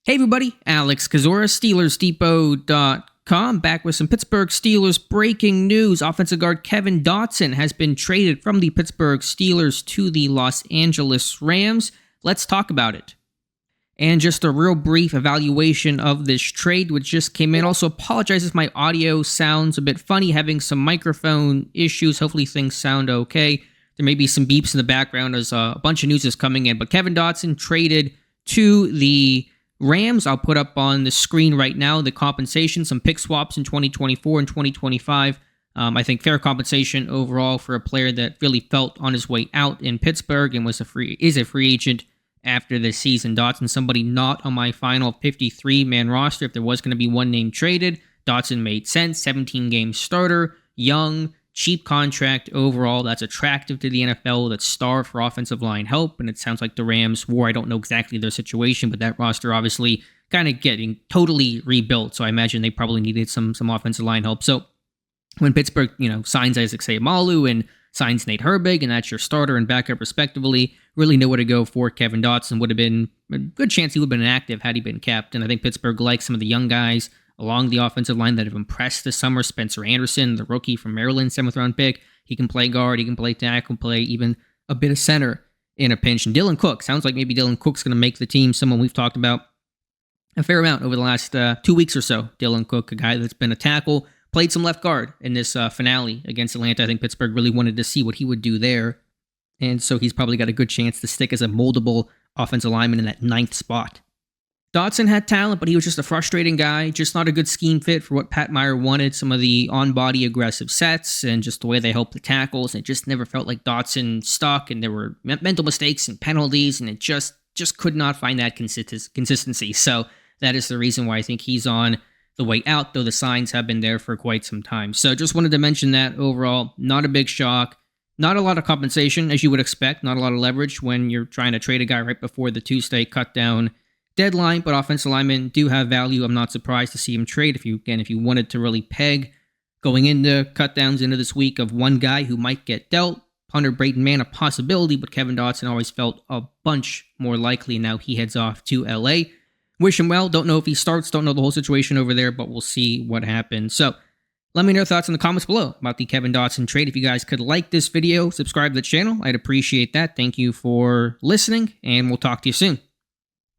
Hey everybody, Alex Kozora, SteelersDepot.com, back with some Pittsburgh Steelers breaking news. Offensive guard Kevin Dotson has been traded from the Pittsburgh Steelers to the Los Angeles Rams. Let's talk about it. And just a real brief evaluation of this trade, which just came in. Also apologize if my audio sounds a bit funny, having some microphone issues. Hopefully things sound okay. There may be some beeps in the background as a bunch of news is coming in. But Kevin Dotson traded to the Rams. I'll put up on the screen right now the compensation, some pick swaps in 2024 and 2025. I think fair compensation overall for a player that really felt on his way out in Pittsburgh and is a free agent after this season. Dotson, somebody not on my final 53-man roster. If there was going to be one name traded, Dotson made sense. 17-game starter, young, cheap contract overall. That's attractive to the NFL. That's starved for offensive line help. And it sounds like the Rams were, I don't know exactly their situation, but that roster obviously kind of getting totally rebuilt. So I imagine they probably needed some offensive line help. So when Pittsburgh, signs Isaac Seumalo and signs Nate Herbig, and that's your starter and backup respectively, really know where to go for Kevin Dotson. Would have been a good chance he would have been active had he been kept. And I think Pittsburgh likes some of the young guys along the offensive line that have impressed this summer. Spencer Anderson, the rookie from Maryland, 7th-round pick. He can play guard, he can play tackle, play even a bit of center in a pinch. And Dylan Cook, sounds like maybe Dylan Cook's going to make the team, someone we've talked about a fair amount over the last 2 weeks or so. Dylan Cook, a guy that's been a tackle, played some left guard in this finale against Atlanta. I think Pittsburgh really wanted to see what he would do there. And so he's probably got a good chance to stick as a moldable offensive lineman in that 9th spot. Dotson had talent, but he was just a frustrating guy, just not a good scheme fit for what Pat Meyer wanted. Some of the on-body aggressive sets and just the way they helped the tackles. It just never felt like Dotson stuck, and there were mental mistakes and penalties, and it just could not find that consistency. So that is the reason why I think he's on the way out, though the signs have been there for quite some time. So just wanted to mention that overall, not a big shock. Not a lot of compensation, as you would expect. Not a lot of leverage when you're trying to trade a guy right before the Tuesday cut-down deadline, but offensive linemen do have value. I'm not surprised to see him trade. If you wanted to really peg going into cutdowns into this week of one guy who might get dealt, Hunter Brayton Mann, a possibility, but Kevin Dotson always felt a bunch more likely. Now he heads off to LA. Wish him well. Don't know if he starts, don't know the whole situation over there, but we'll see what happens. So let me know your thoughts in the comments below about the Kevin Dotson trade. If you guys could like this video, subscribe to the channel, I'd appreciate that. Thank you for listening, and we'll talk to you soon.